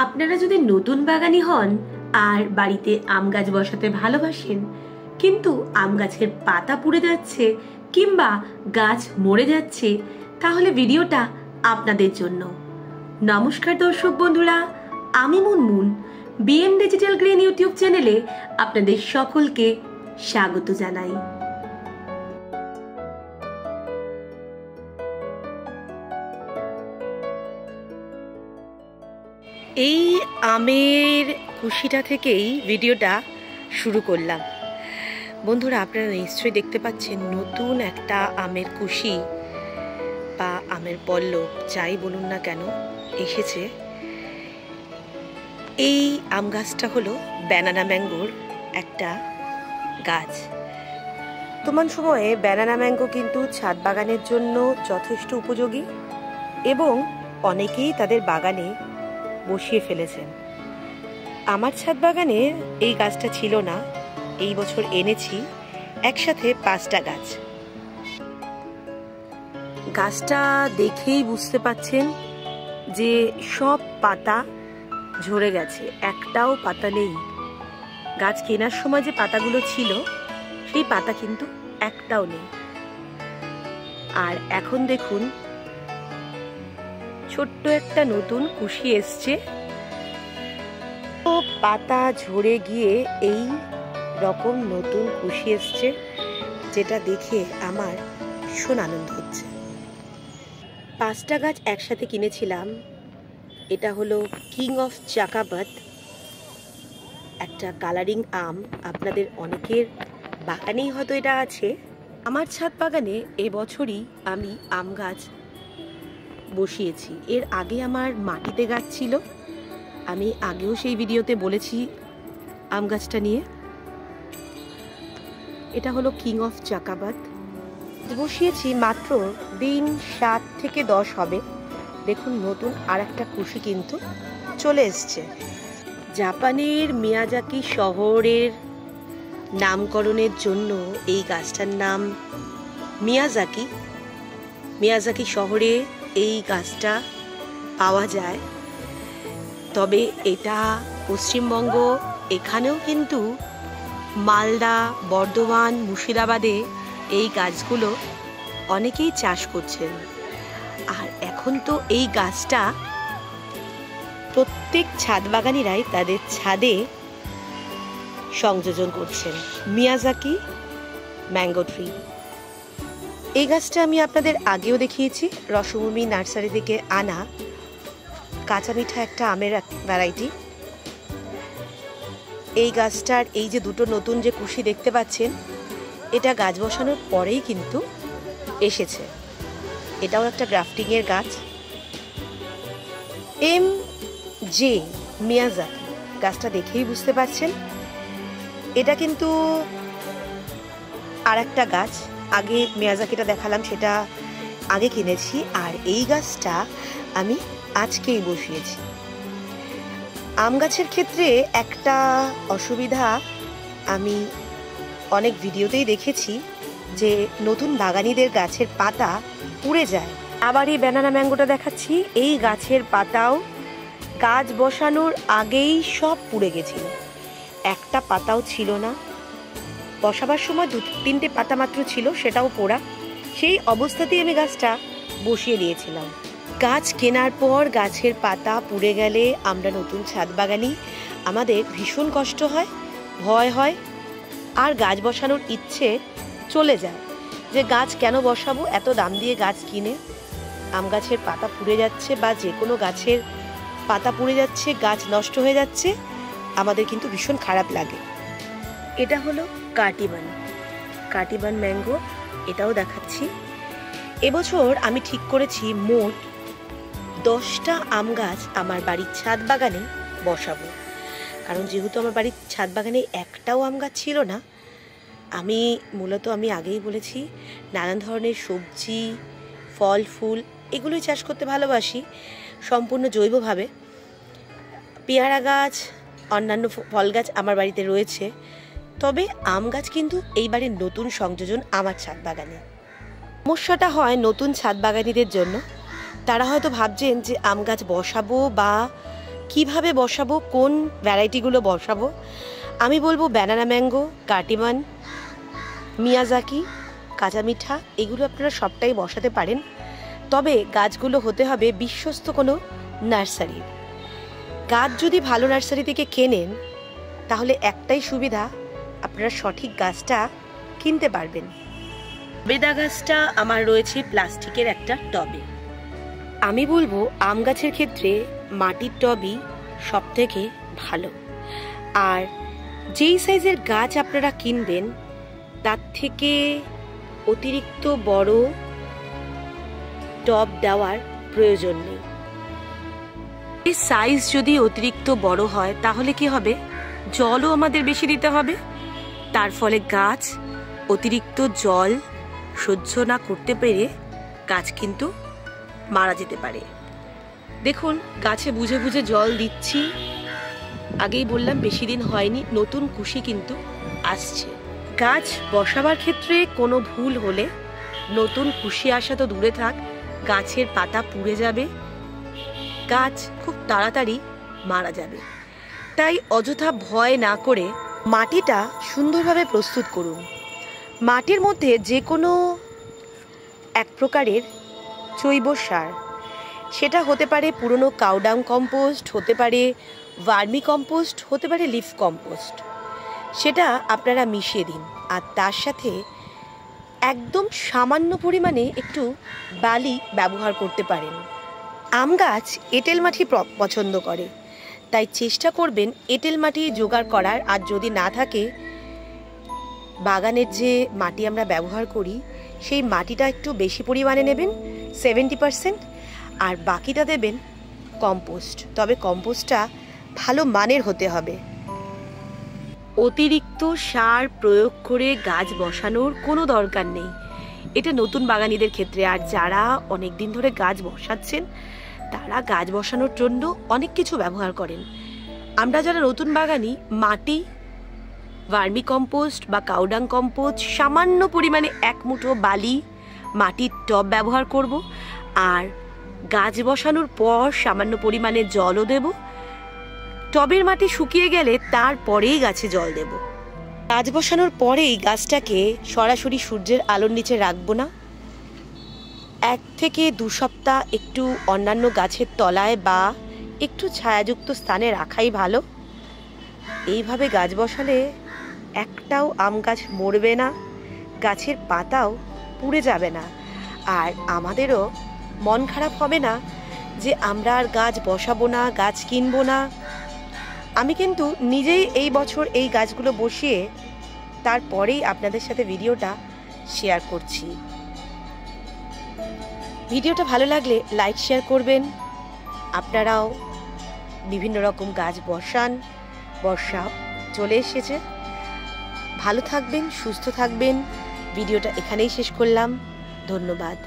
আপনারা যদি নতুন বাগানি হন আর বাড়িতে আম গাছ বসাতে ভালোবাসেন, কিন্তু আম গাছের পাতা পুড়ে যাচ্ছে কিংবা গাছ মরে যাচ্ছে, তাহলে ভিডিওটা আপনাদের জন্য। নমস্কার দর্শক বন্ধুরা, আমি Munmun BM digital green YouTube চ্যানেলে আপনাদের সকলকে স্বাগত জানাই। এই আমের কুশিটা থেকেই ভিডিওটা শুরু করলাম। বন্ধুরা, আপনারা নিশ্চয়ই দেখতে পাচ্ছেন নতুন একটা আমের কুশি বা আমের পল্লব, যাই বলুন না কেন, এসেছে। এই আম গাছটা হলো ব্যানানা ম্যাঙ্গোর একটা গাছ। বর্তমান সময়ে ব্যানানা ম্যাঙ্গো কিন্তু ছাদ বাগানের জন্য যথেষ্ট উপযোগী এবং অনেকেই তাদের বাগানে বসিয়ে ফেলেছেন। আমার ছাদ বাগানে এই গাছটা ছিল না, এই বছর এনেছি একসাথে 5টা গাছ। গাছটা দেখেই বুঝতে পাচ্ছেন যে সব পাতা ঝরে গেছে, একটাও পাতা নেই। গাছ কেনার সময় যে পাতাগুলো ছিল সেই পাতা কিন্তু একটাও নেই। আর এখন দেখুন ছোট্ট একটা নতুন কুশি এসছে। পাতা ঝরে গিয়ে এই রকম নতুন কুশি এসছে, যেটা দেখে আমার ভীষণ আনন্দ হচ্ছে। 5টা গাছ একসাথে কিনেছিলাম। এটা হলো কিং অফ চাকাবাদ, একটা কালারিং আম। আপনাদের অনেকের বাগানেই হয়তো এটা আছে। আমার ছাদ বাগানে এবছরই আমি আম গাছ বসিয়েছি। এর আগে আমার মাটিতে গাছ ছিল, আমি আগেও সেই ভিডিওতে বলেছি আম গাছটা নিয়ে। এটা হলো কিং অফ চাকাবাদ, বসিয়েছি মাত্র দিন 7 থেকে 10 হবে। দেখুন নতুন আর একটা কুশি কিন্তু চলে এসছে। জাপানের মিয়াজাকি শহরের নামকরণের জন্য এই গাছটার নাম মিয়াজাকি। মিয়াজাকি শহরে এই গাছটা পাওয়া যায়, তবে এটা পশ্চিমবঙ্গ, এখানেও কিন্তু মালদা, বর্ধমান, মুর্শিদাবাদে এই গাছগুলো অনেকেই চাষ করছেন। আর এখন তো এই গাছটা প্রত্যেক ছাদ বাগানিরাই তাদের ছাদে সংযোজন করছেন। মিয়াজাকি ম্যাঙ্গো ট্রি, এই গাছটা আমি আপনাদের আগেও দেখিয়েছি। রসমুমি নার্সারি থেকে আনা কাঁচা মিঠা একটা আমের ভ্যারাইটি। এই গাছটার এই যে দুটো নতুন যে কুশি দেখতে পাচ্ছেন, এটা গাছ বসানোর পরেই কিন্তু এসেছে। এটাও একটা গ্রাফটিংয়ের গাছ। এম.জে. মিয়াজাকি গাছটা দেখেই বুঝতে পারছেন এটা কিন্তু আর একটা গাছ। আগে মিয়াজাকিটা দেখালাম, সেটা আগে কিনেছি, আর এই গাছটা আমি আজকেই বসিয়েছি। আম গাছের ক্ষেত্রে একটা অসুবিধা আমি অনেক ভিডিওতেই দেখেছি, যে নতুন বাগানিদের গাছের পাতা পুড়ে যায়। আবার এই ব্যানানা ম্যাঙ্গোটা দেখাচ্ছি, এই গাছের পাতাও গাছ বসানোর আগেই সব পুড়ে গেছিল, একটা পাতাও ছিল না। বসাবার সময় 2-3টে পাতা মাত্র ছিল, সেটাও পোড়া। সেই অবস্থাতেই আমি গাছটা বসিয়ে দিয়েছিলাম। গাছ কেনার পর গাছের পাতা পুড়ে গেলে আমরা নতুন ছাদ বাগানি, আমাদের ভীষণ কষ্ট হয়, ভয় হয়, আর গাছ বসানোর ইচ্ছে চলে যায় যে গাছ কেন বসাবো, এত দাম দিয়ে গাছ কিনে আম গাছের পাতা পুড়ে যাচ্ছে বা যে কোনো গাছের পাতা পুড়ে যাচ্ছে, গাছ নষ্ট হয়ে যাচ্ছে, আমাদের কিন্তু ভীষণ খারাপ লাগে। এটা হলো কাটিবান ম্যাঙ্গো, এটাও দেখাচ্ছি। এবছর আমি ঠিক করেছি মোট 10টা আম গাছ আমার বাড়ির ছাদ বাগানে বসাবো। কারণ যেহেতু আমার বাড়ির ছাদ বাগানে একটাও আম গাছ ছিল না, আমি আগেই বলেছি নানান ধরনের সবজি, ফল, ফুল এগুলোই চাষ করতে ভালোবাসি সম্পূর্ণ জৈবভাবে। পেয়ারা গাছ, অন্যান্য ফল গাছ আমার বাড়িতে রয়েছে, তবে আম গাছ কিন্তু এইবারে নতুন সংযোজন আমার ছাদ বাগানে। সমস্যাটা হয় নতুন ছাদ বাগানিদের জন্য, তারা হয়তো ভাবছেন যে আম গাছ বসাবো বা কিভাবে বসাবো, কোন ভ্যারাইটিগুলো বসাবো, আমি বলবো ব্যানানা ম্যাঙ্গো, কাটিমান, মিয়াজাকি, কাঁচা মিঠা, এগুলো আপনারা সবটাই বসাতে পারেন। তবে গাছগুলো হতে হবে বিশ্বস্ত কোনো নার্সারির। গাছ যদি ভালো নার্সারি থেকে কেনেন তাহলে একটাই সুবিধা, আপনারা সঠিক গাছটা কিনতে পারবেন। বেদা গাছটা আমার রয়েছে প্লাস্টিকের একটা টবে। আমি বলবো আম গাছের ক্ষেত্রে মাটির টবই সব থেকে ভালো। আর যেই সাইজের গাছ আপনারা কিনবেন তার থেকে অতিরিক্ত বড় টব দেওয়ার প্রয়োজন নেই। এই সাইজ যদি অতিরিক্ত বড় হয় তাহলে কি হবে, জলও আমাদের বেশি দিতে হবে, তার ফলে গাছ অতিরিক্ত জল সহ্য না করতে পেরে গাছ কিন্তু মারা যেতে পারে। দেখুন গাছে বুঝে বুঝে জল দিচ্ছি, আগেই বললাম বেশি দিন হয়নি, নতুন কুশি কিন্তু আসছে। গাছ বসাবার ক্ষেত্রে কোনো ভুল হলে নতুন কুশি আসা তো দূরে থাক, গাছের পাতা পুড়ে যাবে, গাছ খুব তাড়াতাড়ি মারা যাবে। তাই অযথা ভয় না করে মাটিটা সুন্দরভাবে প্রস্তুত করুন। মাটির মধ্যে যে কোনো এক প্রকারের জৈব সার, সেটা হতে পারে পুরনো কাউডাং কম্পোস্ট, হতে পারে ভার্মি কম্পোস্ট, হতে পারে লিফ কম্পোস্ট, সেটা আপনারা মিশিয়ে দিন। আর তার সাথে একদম সামান্য পরিমাণে একটু বালি ব্যবহার করতে পারেন। আম গাছ এঁটেল মাটি পছন্দ করে, তাই চেষ্টা করবেন এঁটেল মাটি জোগাড় করার। আর যদি না থাকে, বাগানের যে মাটি আমরা ব্যবহার করি সেই মাটিটা একটু বেশি পরিমাণে নেবেন, 70%, আর বাকিটা দেবেন কম্পোস্ট। তবে কম্পোস্টটা ভালো মানের হতে হবে। অতিরিক্ত সার প্রয়োগ করে গাছ বসানোর কোনো দরকার নেই, এটা নতুন বাগানীদের ক্ষেত্রে। আর যারা অনেক দিন ধরে গাছ বসাচ্ছেন তারা গাছ বসানোর জন্য অনেক কিছু ব্যবহার করেন। আমরা যারা নতুন বাগানি, মাটি, ভার্মি কম্পোস্ট বা কাউডাং কম্পোস্ট, সামান্য পরিমাণে এক মুঠো বালি, মাটির টব ব্যবহার করব। আর গাছ বসানোর পর সামান্য পরিমাণে জলও দেব। টবের মাটি শুকিয়ে গেলে তারপরেই গাছে জল দেব। গাছ বসানোর পরেই গাছটাকে সরাসরি সূর্যের আলোর নিচে রাখবো না, 1 থেকে 2 সপ্তাহ একটু অন্যান্য গাছের তলায় বা একটু ছায়াযুক্ত স্থানে রাখাই ভালো। এইভাবে গাছ বসালে একটাও আম গাছ মরবে না, গাছের পাতাও পুড়ে যাবে না, আর আমাদেরও মন খারাপ হবে না যে আমরা আর গাছ বসাবো না, গাছ কিনবো না। আমি কিন্তু নিজেই এই বছর এই গাছগুলো বসিয়ে তারপরেই আপনাদের সাথে ভিডিওটা শেয়ার করছি। ভিডিওটা ভালো লাগলে লাইক শেয়ার করবেন। আপনারাও বিভিন্ন রকম গাছ বসান, বর্ষা চলে এসেছে। ভালো থাকবেন, সুস্থ থাকবেন। ভিডিওটা এখানেই শেষ করলাম। ধন্যবাদ।